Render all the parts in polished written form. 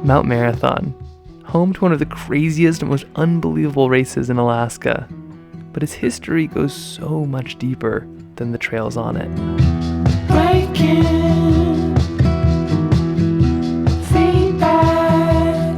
Mount Marathon, home to one of the craziest and most unbelievable races in Alaska. But its history goes so much deeper than the trails on it. Breaking feedback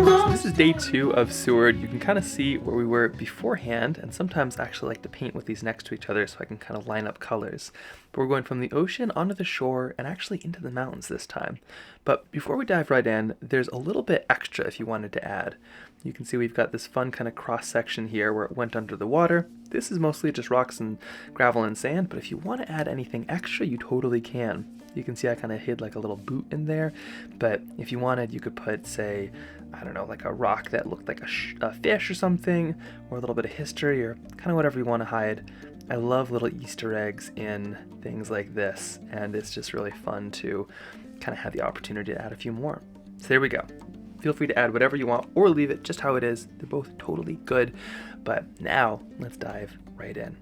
So this is day 2 of Seward. You can kind of see where we were beforehand, and sometimes I actually like to paint with these next to each other so I can kind of line up colors. But we're going from the ocean onto the shore and actually into the mountains this time. But before we dive right in, there's a little bit extra if you wanted to add. You can see we've got this fun kind of cross section here where it went under the water. This is mostly just rocks and gravel and sand, but if you want to add anything extra, you totally can. You can see I kind of hid like a little boot in there, but if you wanted, you could put, say, I don't know, like a rock that looked like a fish or something, or a little bit of history, or kind of whatever you want to hide. I love little Easter eggs in things like this, and it's just really fun to kind of have the opportunity to add a few more. So there we go. Feel free to add whatever you want or leave it just how it is. They're both totally good. But now let's dive right in.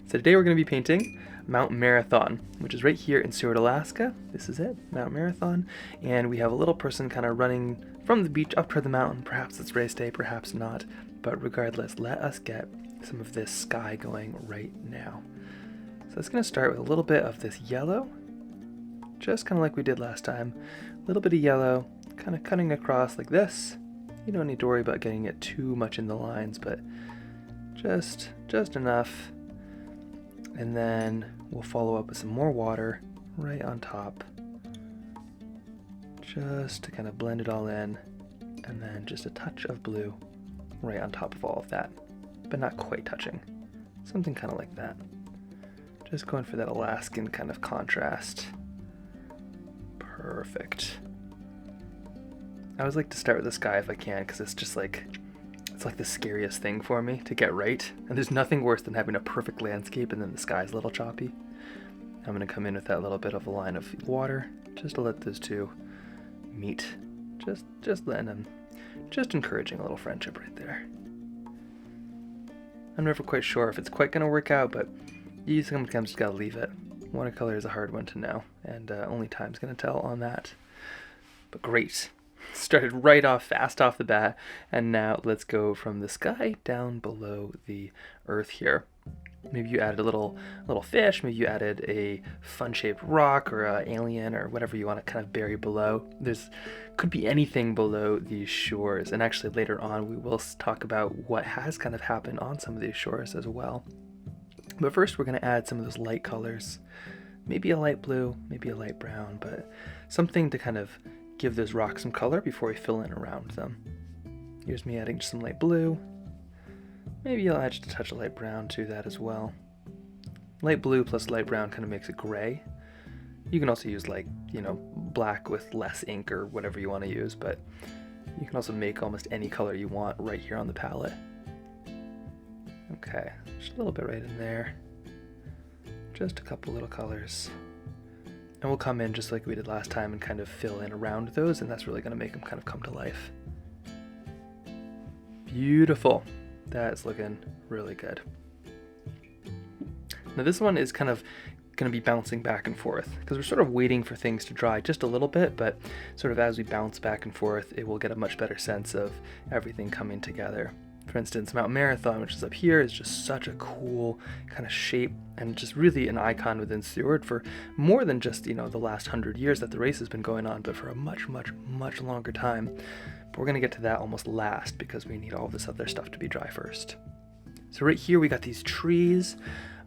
So today we're going to be painting Mount Marathon, which is right here in Seward, Alaska. This is it, Mount Marathon. And we have a little person kind of running from the beach up toward the mountain. Perhaps it's race day, perhaps not. But regardless, let us get some of this sky going right now. So it's going to start with a little bit of this yellow, just kind of like we did last time. A little bit of yellow, kind of cutting across like this. You don't need to worry about getting it too much in the lines, but just enough. And then we'll follow up with some more water right on top, just to kind of blend it all in. And then just a touch of blue right on top of all of that, but not quite touching. Something kind of like that. Just going for that Alaskan kind of contrast. Perfect. I always like to start with the sky if I can, because it's just like, it's like the scariest thing for me to get right. And there's nothing worse than having a perfect landscape and then the sky's a little choppy. I'm going to come in with that little bit of a line of water, just to let those two meet. Just letting them, just encouraging a little friendship right there. I'm never quite sure if it's quite going to work out, but you sometimes just got to leave it. Watercolor is a hard one to know, and only time's going to tell on that. But great. Started right off, fast off the bat, and now let's go from the sky down below the earth here. Maybe you added a little fish, maybe you added a fun-shaped rock or an alien or whatever you want to kind of bury below. Could be anything below these shores, and actually later on we will talk about what has kind of happened on some of these shores as well. But first we're going to add some of those light colors. Maybe a light blue, maybe a light brown, but something to kind of give those rocks some color before we fill in around them. Here's me adding just some light blue. Maybe I'll add just a touch of light brown to that as well. Light blue plus light brown kind of makes it gray. You can also use black with less ink or whatever you want to use, but you can also make almost any color you want right here on the palette. Okay, just a little bit right in there. Just a couple little colors. And we'll come in just like we did last time and kind of fill in around those, and that's really going to make them kind of come to life. Beautiful. That's looking really good. Now this one is kind of going to be bouncing back and forth because we're sort of waiting for things to dry just a little bit, but sort of as we bounce back and forth, it will get a much better sense of everything coming together. For instance, Mount Marathon, which is up here, is just such a cool kind of shape and just really an icon within Seward for more than just, the last 100 years that the race has been going on, but for a much, much, much longer time. But we're going to get to that almost last because we need all this other stuff to be dry first. So right here we got these trees.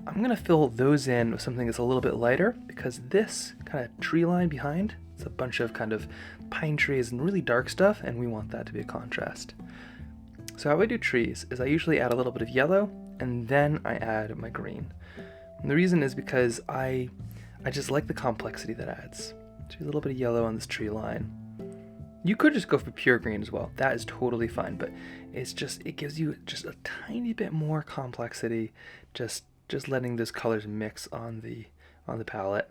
I'm going to fill those in with something that's a little bit lighter because this kind of tree line behind, it's a bunch of kind of pine trees and really dark stuff, and we want that to be a contrast. So how I do trees is I usually add a little bit of yellow and then I add my green. And the reason is because I just like the complexity that adds. So a little bit of yellow on this tree line. You could just go for pure green as well. That is totally fine, but it gives you just a tiny bit more complexity, just letting those colors mix on the palette.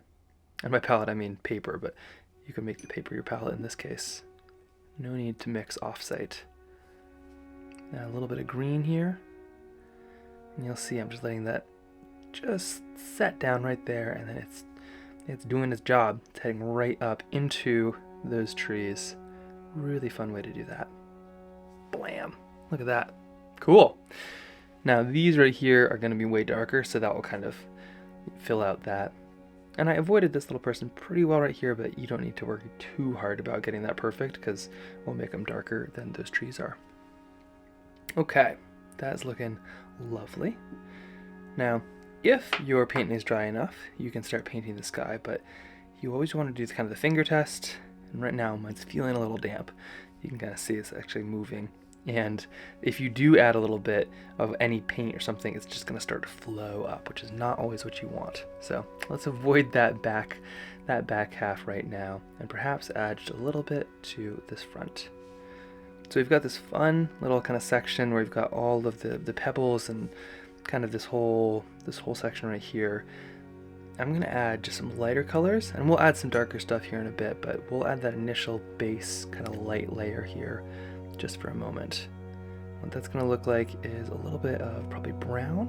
And by palette I mean paper, but you can make the paper your palette in this case. No need to mix offsite. Now a little bit of green here, and you'll see I'm just letting that just set down right there, and then it's It's doing its job. It's heading right up into those trees. Really fun way to do that. Blam. Look at that. Cool. Now these right here are going to be way darker, so that will kind of fill out that. And I avoided this little person pretty well right here, but you don't need to worry too hard about getting that perfect because we'll make them darker than those trees are. Okay, that's looking lovely. Now, if your painting is dry enough, you can start painting the sky, but you always want to do kind of the finger test. And right now, mine's feeling a little damp. You can kind of see it's actually moving. And if you do add a little bit of any paint or something, it's just going to start to flow up, which is not always what you want. So let's avoid that back half right now, and perhaps add just a little bit to this front. So we've got this fun little kind of section where we've got all of the pebbles and kind of this whole section right here. I'm going to add just some lighter colors, and we'll add some darker stuff here in a bit, but we'll add that initial base kind of light layer here just for a moment. What that's going to look like is a little bit of probably brown.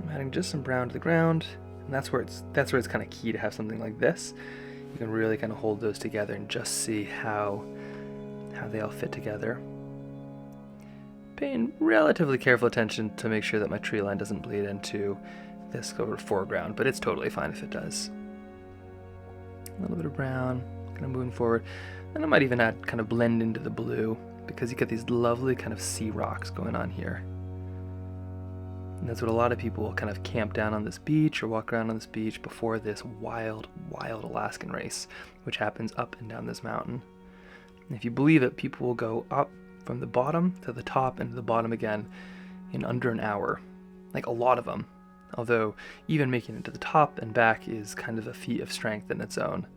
I'm adding just some brown to the ground, and that's where it's kind of key to have something like this. You can really kind of hold those together and just see how they all fit together. Paying relatively careful attention to make sure that my tree line doesn't bleed into this over foreground, but it's totally fine if it does. A little bit of brown, kind of moving forward. And I might even add kind of blend into the blue because you get these lovely kind of sea rocks going on here. And that's what a lot of people will kind of camp down on this beach or walk around on this beach before this wild Alaskan race, which happens up and down this mountain. And if you believe it, people will go up from the bottom to the top and to the bottom again in under an hour. Like a lot of them. Although even making it to the top and back is kind of a feat of strength in its own.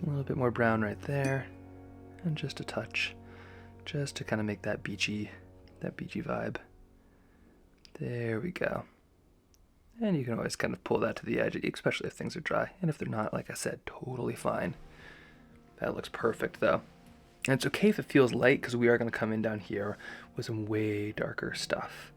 A little bit more brown right there, and just a touch, just to kind of make that beachy vibe. There we go. And you can always kind of pull that to the edge, especially if things are dry. And if they're not, like I said, totally fine. That looks perfect though. And it's okay if it feels light because we are going to come in down here with some way darker stuff.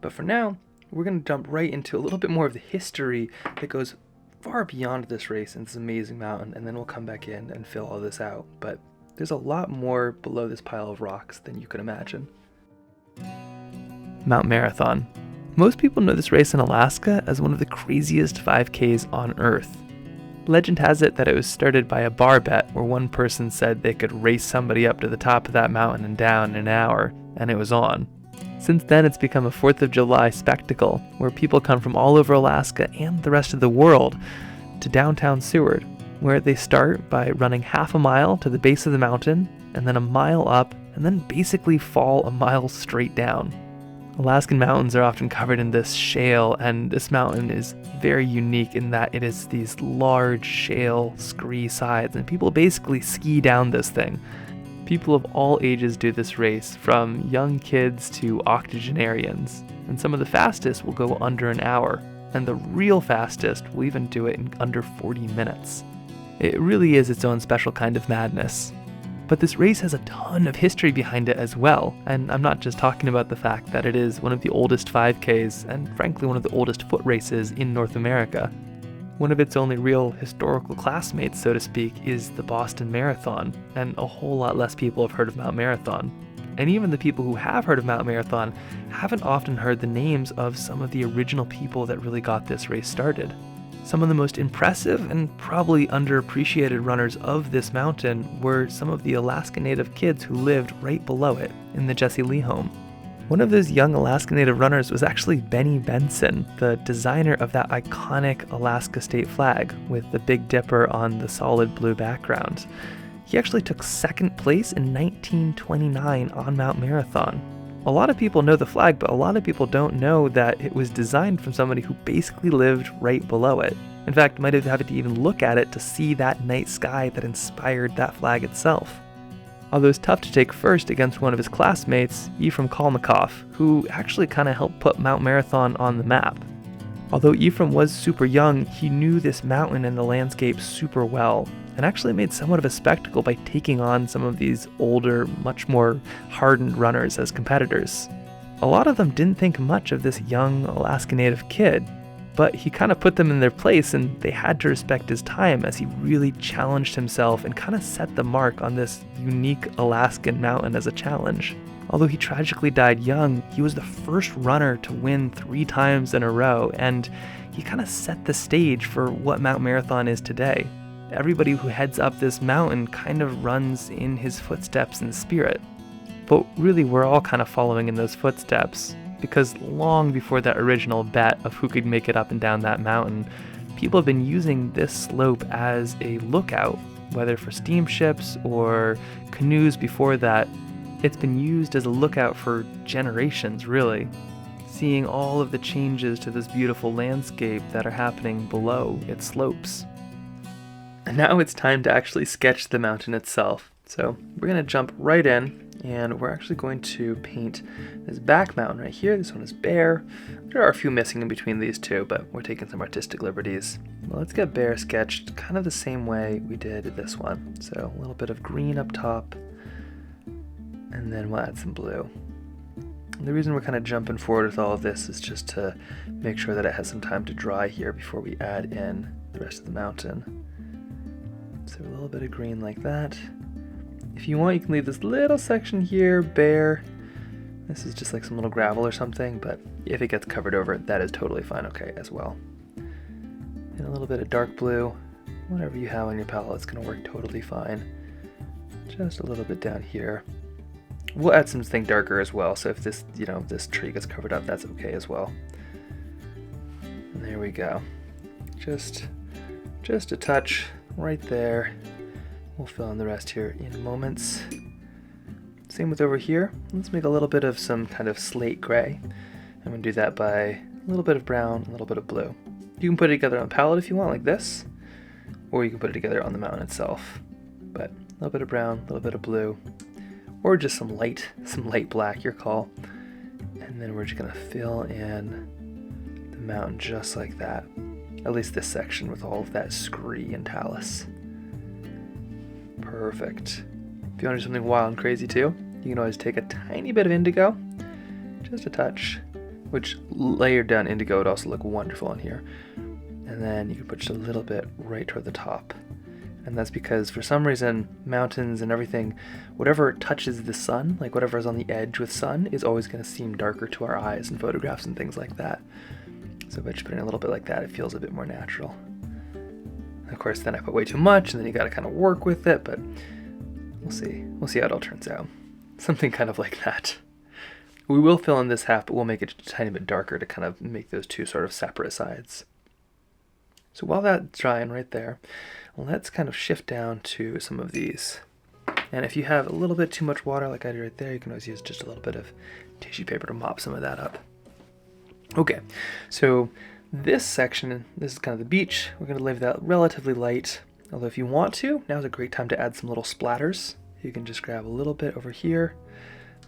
But for now, we're going to jump right into a little bit more of the history that goes far beyond this race and this amazing mountain, and then we'll come back in and fill all this out. But there's a lot more below this pile of rocks than you could imagine. Mount Marathon. Most people know this race in Alaska as one of the craziest 5Ks on Earth. Legend has it that it was started by a bar bet where one person said they could race somebody up to the top of that mountain and down in an hour, and it was on. Since then, it's become a 4th of July spectacle where people come from all over Alaska and the rest of the world to downtown Seward, where they start by running half a mile to the base of the mountain and then a mile up and then basically fall a mile straight down. Alaskan mountains are often covered in this shale, and this mountain is very unique in that it is these large shale scree sides, and people basically ski down this thing. People of all ages do this race, from young kids to octogenarians, and some of the fastest will go under an hour, and the real fastest will even do it in under 40 minutes. It really is its own special kind of madness. But this race has a ton of history behind it as well, and I'm not just talking about the fact that it is one of the oldest 5Ks, and frankly one of the oldest foot races in North America. One of its only real historical classmates, so to speak, is the Boston Marathon, and a whole lot less people have heard of Mount Marathon. And even the people who have heard of Mount Marathon haven't often heard the names of some of the original people that really got this race started. Some of the most impressive and probably underappreciated runners of this mountain were some of the Alaska Native kids who lived right below it in the Jesse Lee home. One of those young Alaska Native runners was actually Benny Benson, the designer of that iconic Alaska state flag with the Big Dipper on the solid blue background. He actually took second place in 1929 on Mount Marathon. A lot of people know the flag, but a lot of people don't know that it was designed from somebody who basically lived right below it. In fact, might have had to even look at it to see that night sky that inspired that flag itself. Although it's tough to take first against one of his classmates, Ephraim Kalmikoff, who actually kind of helped put Mount Marathon on the map. Although Ephraim was super young, he knew this mountain and the landscape super well, and actually made somewhat of a spectacle by taking on some of these older, much more hardened runners as competitors. A lot of them didn't think much of this young Alaska Native kid, But he kind of put them in their place, and they had to respect his time as he really challenged himself and kind of set the mark on this unique Alaskan mountain as a challenge. Although he tragically died young, he was the first runner to win 3 times in a row, and he kind of set the stage for what Mount Marathon is today. Everybody who heads up this mountain kind of runs in his footsteps and spirit. But really, we're all kind of following in those footsteps, because long before that original bet of who could make it up and down that mountain, people have been using this slope as a lookout, whether for steamships or canoes before that. It's been used as a lookout for generations, really, seeing all of the changes to this beautiful landscape that are happening below its slopes. And now it's time to actually sketch the mountain itself. So we're going to jump right in, and we're actually going to paint this back mountain right here. This one is bare. There are a few missing in between these two, but we're taking some artistic liberties. Well, let's get bare sketched kind of the same way we did this one. So a little bit of green up top, and then we'll add some blue. And the reason we're kind of jumping forward with all of this is just to make sure that it has some time to dry here before we add in the rest of the mountain. So a little bit of green like that. If you want, you can leave this little section here bare. This is just like some little gravel or something, but if it gets covered over, that is totally fine, okay, as well. And a little bit of dark blue. Whatever you have on your palette, it's going to work totally fine. Just a little bit down here. We'll add something darker as well, so if this, this tree gets covered up, that's okay as well. And there we go. Just a touch right there. We'll fill in the rest here in moments. Same with over here. Let's make a little bit of some kind of slate gray. I'm going to do that by a little bit of brown, a little bit of blue. You can put it together on the palette if you want, like this, or you can put it together on the mountain itself. But a little bit of brown, a little bit of blue, or just some light black, your call. And then we're just going to fill in the mountain just like that. At least this section with all of that scree and talus. Perfect. If you want to do something wild and crazy too, you can always take a tiny bit of indigo, just a touch, which layered down indigo would also look wonderful in here. And then you can put just a little bit right toward the top. And that's because for some reason, mountains and everything, whatever touches the sun, like whatever is on the edge with sun, is always going to seem darker to our eyes in photographs and things like that. So by just putting a little bit like that, it feels a bit more natural. Of course, then I put way too much, and then you got to kind of work with it, but we'll see. We'll see how it all turns out. Something kind of like that. We will fill in this half, but we'll make it a tiny bit darker to kind of make those two sort of separate sides. So while that's drying right there, let's kind of shift down to some of these. And if you have a little bit too much water, like I did right there, you can always use just a little bit of tissue paper to mop some of that up. Okay, so this section, this is kind of the beach. We're going to leave that relatively light. Although if you want to, now's a great time to add some little splatters. You can just grab a little bit over here.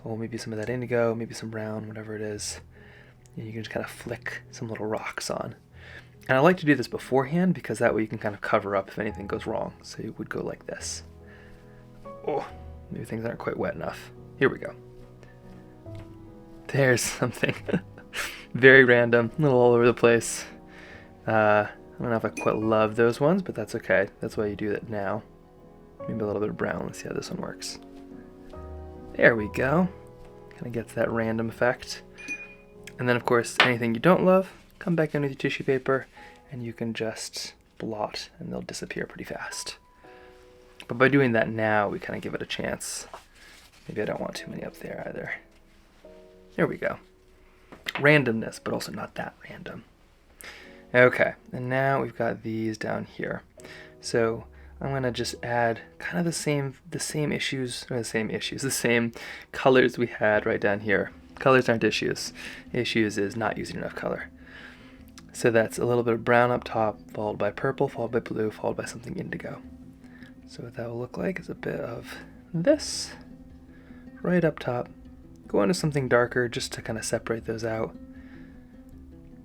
Or maybe some of that indigo, maybe some brown, whatever it is. And you can just kind of flick some little rocks on. And I like to do this beforehand because that way you can kind of cover up if anything goes wrong. So you would go like this. Oh, maybe things aren't quite wet enough. Here we go. There's something. Very random, a little all over the place. I don't know if I quite love those ones, but that's okay. That's why you do that now. Maybe a little bit of brown. Let's see how this one works. There we go. Kind of gets that random effect. And then, of course, anything you don't love, come back in with your tissue paper, and you can just blot, and they'll disappear pretty fast. But by doing that now, we kind of give it a chance. Maybe I don't want too many up there either. There we go. Randomness, but also not that random. Okay, and now we've got these down here. So I'm gonna just add kind of the same colors we had right down here. Colors aren't issues. Issues is not using enough color. So that's a little bit of brown up top, followed by purple, followed by blue, followed by something indigo. So what that will look like is a bit of this right up top. Go into something darker just to kind of separate those out.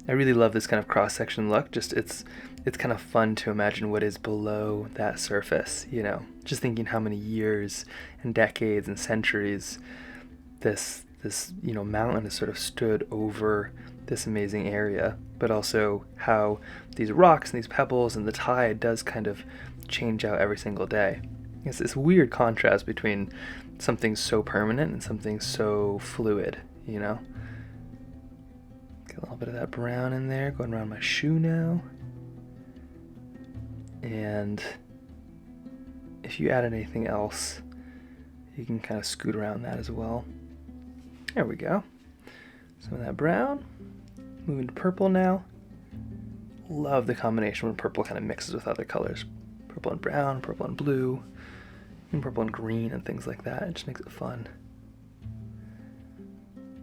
I really love this kind of cross-section look. Just it's kind of fun to imagine what is below that surface, just thinking how many years and decades and centuries this mountain has sort of stood over this amazing area, but also how these rocks and these pebbles and the tide does kind of change out every single day. It's this weird contrast between something so permanent and something so fluid, you know? Get a little bit of that brown in there, going around my shoe now. And if you added anything else, you can kind of scoot around that as well. There we go. Some of that brown. Moving to purple now. Love the combination when purple kind of mixes with other colors. Purple and brown, purple and blue, and purple and green and things like that. It just makes it fun.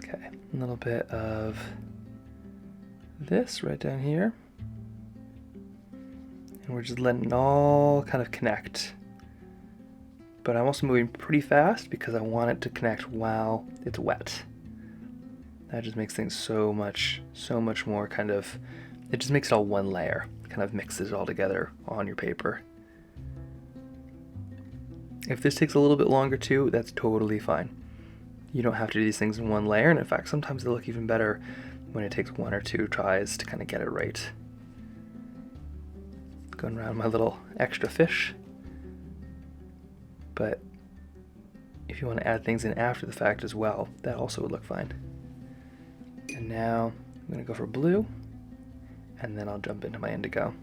Okay, a little bit of this right down here. And we're just letting it all kind of connect. But I'm also moving pretty fast because I want it to connect while it's wet. That just makes things so much more kind of, it just makes it all one layer. Kind of mixes it all together on your paper. If this takes a little bit longer too, that's totally fine. You don't have to do these things in one layer, and in fact, sometimes they look even better when it takes 1 or 2 tries to kind of get it right. Going around my little extra fish. But if you want to add things in after the fact as well, that also would look fine. And now I'm going to go for blue, and then I'll jump into my indigo.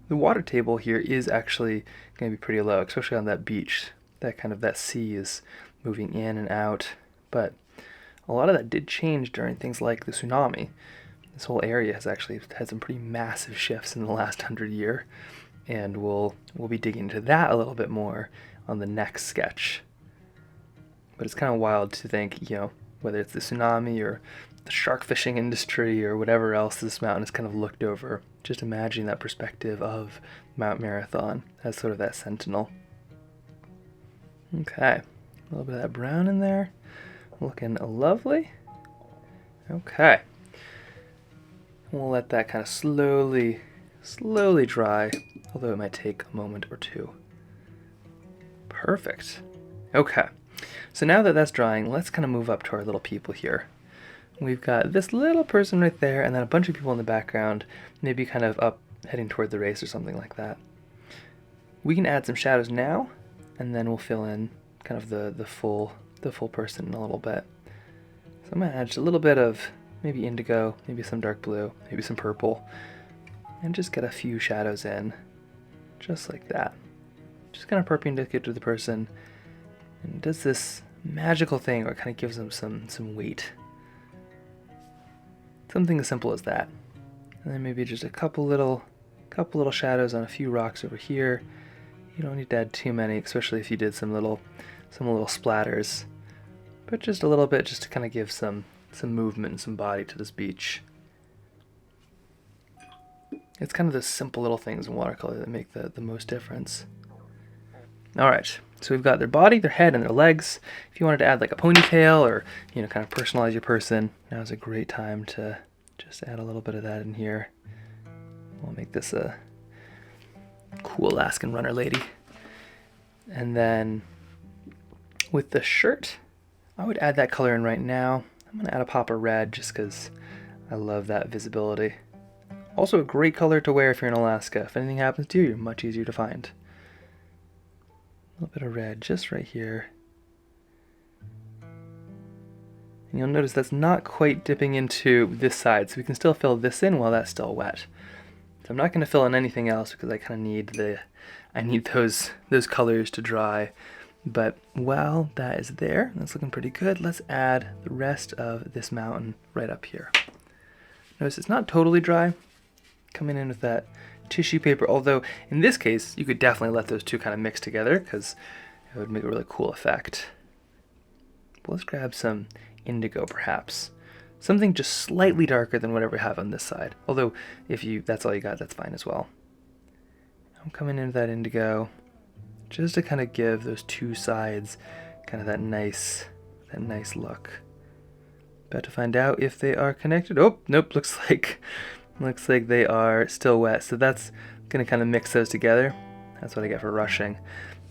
The water table here is actually going to be pretty low, especially on that beach. That sea is moving in and out, but a lot of that did change during things like the tsunami. This whole area has actually had some pretty massive shifts in the last 100 years, and we'll be digging into that a little bit more on the next sketch. But it's kind of wild to think, you know, whether it's the tsunami or the shark fishing industry or whatever else this mountain is kind of looked over, just imagining that perspective of Mount Marathon as sort of that sentinel. Okay, a little bit of that brown in there, looking lovely. Okay, we'll let that kind of slowly dry, although it might take a moment or two. Perfect. Okay, so now that that's drying, let's kind of move up to our little people here. We've got this little person right there, and then a bunch of people in the background, maybe kind of up heading toward the race or something like that. We can add some shadows now, and then we'll fill in kind of the full person in a little bit. So I'm gonna add just a little bit of maybe indigo, maybe some dark blue, maybe some purple, and just get a few shadows in, just like that. Just kind of perpendicular to the person, and it does this magical thing where it kind of gives them some weight. Something as simple as that. And then maybe just a couple little shadows on a few rocks over here. You don't need to add too many, especially if you did some little splatters. But just a little bit, just to kind of give some movement and some body to this beach. It's kind of the simple little things in watercolor that make the most difference. Alright, so we've got their body, their head, and their legs. If you wanted to add like a ponytail or, you know, kind of personalize your person, now's a great time to just add a little bit of that in here. We'll make this a cool Alaskan runner lady. And then with the shirt, I would add that color in right now. I'm going to add a pop of red just because I love that visibility. Also a great color to wear if you're in Alaska. If anything happens to you, you're much easier to find. A little bit of red just right here. And you'll notice that's not quite dipping into this side, so we can still fill this in while that's still wet. So I'm not going to fill in anything else because I kind of need those colors to dry. But while that is there, that's looking pretty good, let's add the rest of this mountain right up here. Notice it's not totally dry. Coming in with that tissue paper, although in this case you could definitely let those two kind of mix together because it would make a really cool effect. But let's grab some indigo perhaps. Something just slightly darker than whatever we have on this side. Although if that's all you got, that's fine as well. I'm coming into that indigo just to kind of give those two sides kind of that nice look. About to find out if they are connected. Oh, nope, looks like they are still wet. So that's going to kind of mix those together. That's what I get for rushing.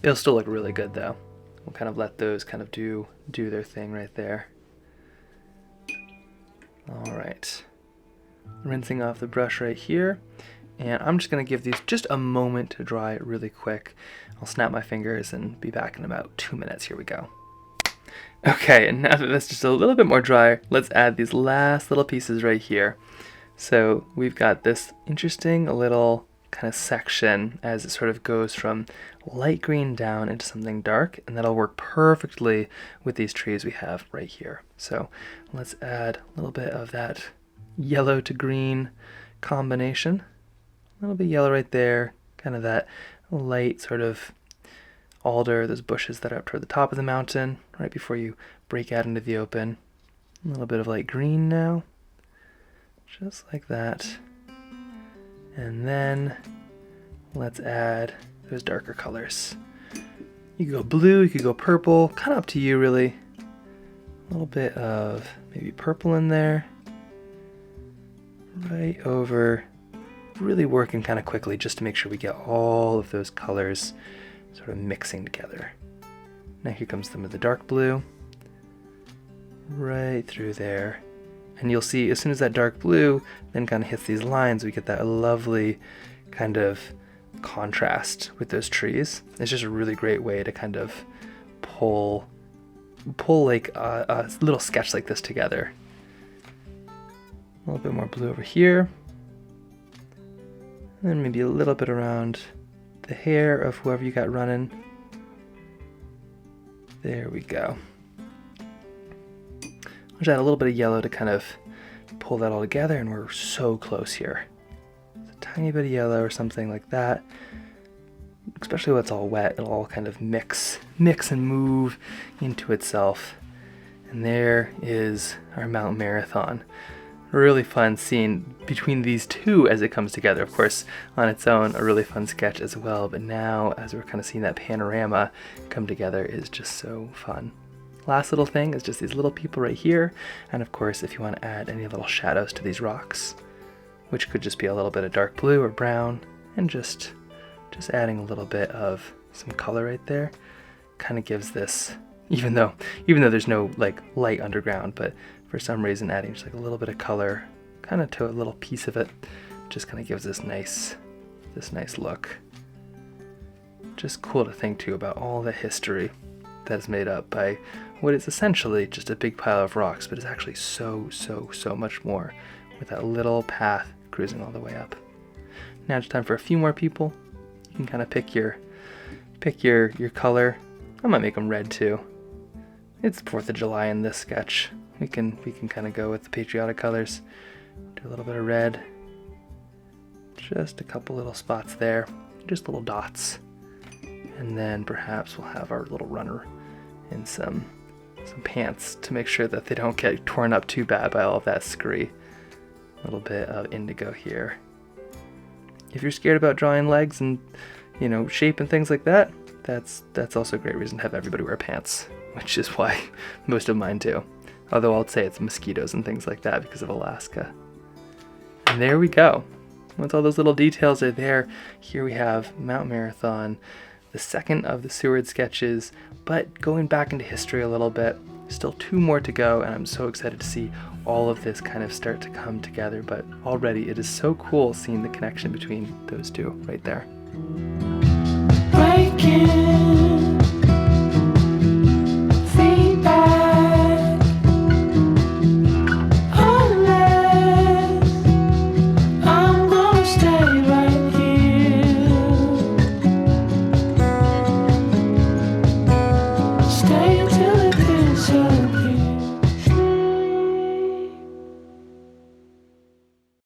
It'll still look really good though. We'll kind of let those kind of do their thing right there. All right. Rinsing off the brush right here. And I'm just going to give these just a moment to dry really quick. I'll snap my fingers and be back in about 2 minutes. Here we go. Okay, and now that that's just a little bit more dry, let's add these last little pieces right here. So we've got this interesting little kind of section as it sort of goes from light green down into something dark, and that'll work perfectly with these trees we have right here. So let's add a little bit of that yellow to green combination. A little bit yellow right there, kind of that light sort of alder, those bushes that are up toward the top of the mountain, right before you break out into the open. A little bit of light green now, just like that. And then let's add those darker colors. You could go blue, you could go purple, kind of up to you really. A little bit of maybe purple in there. Right over, really working kind of quickly just to make sure we get all of those colors sort of mixing together. Now here comes some of the dark blue, right through there. And you'll see as soon as that dark blue then kind of hits these lines, we get that lovely kind of contrast with those trees. It's just a really great way to kind of pull like a little sketch like this together. A little bit more blue over here. And then maybe a little bit around the hair of whoever you got running. There we go. I'll just add a little bit of yellow to kind of pull that all together, and we're so close here. Just a tiny bit of yellow or something like that. Especially when it's all wet, it'll all kind of mix and move into itself. And there is our Mount Marathon. Really fun scene between these two as it comes together. Of course, on its own, a really fun sketch as well, but now as we're kind of seeing that panorama come together is just so fun. Last little thing is just these little people right here, and of course if you want to add any little shadows to these rocks, which could just be a little bit of dark blue or brown, and just adding a little bit of some color right there, kind of gives this, even though there's no like light underground, but for some reason adding just like a little bit of color kind of to a little piece of it just kind of gives this nice look. Just cool to think too about all the history that's made up by what is essentially just a big pile of rocks, but it's actually so much more with that little path cruising all the way up. Now it's time for a few more people. You can kind of pick your color. I might make them red too. It's 4th of July in this sketch. We can kind of go with the patriotic colors. Do a little bit of red. Just a couple little spots there. Just little dots. And then perhaps we'll have our little runner in some pants to make sure that they don't get torn up too bad by all of that scurry. A little bit of indigo here. If you're scared about drawing legs and shape and things like that, that's also a great reason to have everybody wear pants, which is why most of mine do. Although I'll say it's mosquitoes and things like that because of Alaska. And there we go. Once all those little details are there, here we have Mount Marathon, the second of the Seward sketches, but going back into history a little bit. Still 2 more to go, and I'm so excited to see all of this kind of start to come together, but already it is so cool seeing the connection between those two right there. Breaking